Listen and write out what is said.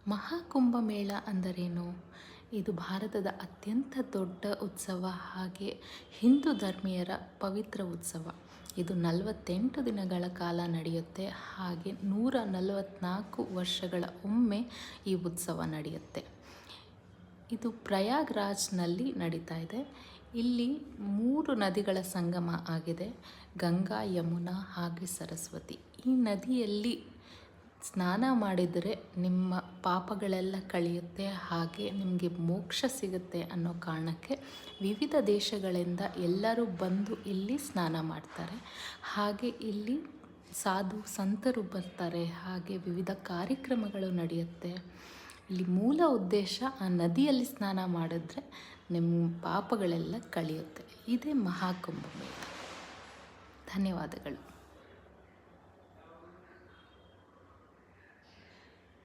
ಮಹಾಕುಂಭಮೇಳ ಅಂದರೇನು? ಇದು ಭಾರತದ ಅತ್ಯಂತ ದೊಡ್ಡ ಉತ್ಸವ, ಹಾಗೆ ಹಿಂದೂ ಧರ್ಮೀಯರ ಪವಿತ್ರ ಉತ್ಸವ. ಇದು 48 ದಿನಗಳ ಕಾಲ ನಡೆಯುತ್ತೆ. ಹಾಗೆ 144 ವರ್ಷಗಳ ಒಮ್ಮೆ ಈ ಉತ್ಸವ ನಡೆಯುತ್ತೆ. ಇದು ಪ್ರಯಾಗ್ರಾಜ್ನಲ್ಲಿ ನಡೀತಾ ಇದೆ. ಇಲ್ಲಿ 3 ನದಿಗಳ ಸಂಗಮ ಆಗಿದೆ: ಗಂಗಾ, ಯಮುನಾ ಹಾಗೆ ಸರಸ್ವತಿ. ಈ ನದಿಯಲ್ಲಿ ಸ್ನಾನ ಮಾಡಿದರೆ ನಿಮ್ಮ ಪಾಪಗಳೆಲ್ಲ ಕಳೆಯುತ್ತೆ, ಹಾಗೆ ನಿಮಗೆ ಮೋಕ್ಷ ಸಿಗುತ್ತೆ ಅನ್ನೋ ಕಾರಣಕ್ಕೆ ವಿವಿಧ ದೇಶಗಳಿಂದ ಎಲ್ಲರೂ ಬಂದು ಇಲ್ಲಿ ಸ್ನಾನ ಮಾಡ್ತಾರೆ. ಹಾಗೆ ಇಲ್ಲಿ ಸಾಧು ಸಂತರು ಬರ್ತಾರೆ, ಹಾಗೆ ವಿವಿಧ ಕಾರ್ಯಕ್ರಮಗಳು ನಡೆಯುತ್ತೆ. ಇಲ್ಲಿ ಮೂಲ ಉದ್ದೇಶ ಆ ನದಿಯಲ್ಲಿ ಸ್ನಾನ ಮಾಡಿದ್ರೆ ನಿಮ್ಮ ಪಾಪಗಳೆಲ್ಲ ಕಳೆಯುತ್ತೆ. ಇದೇ ಮಹಾಕುಂಭಮೇಳ. ಧನ್ಯವಾದಗಳು.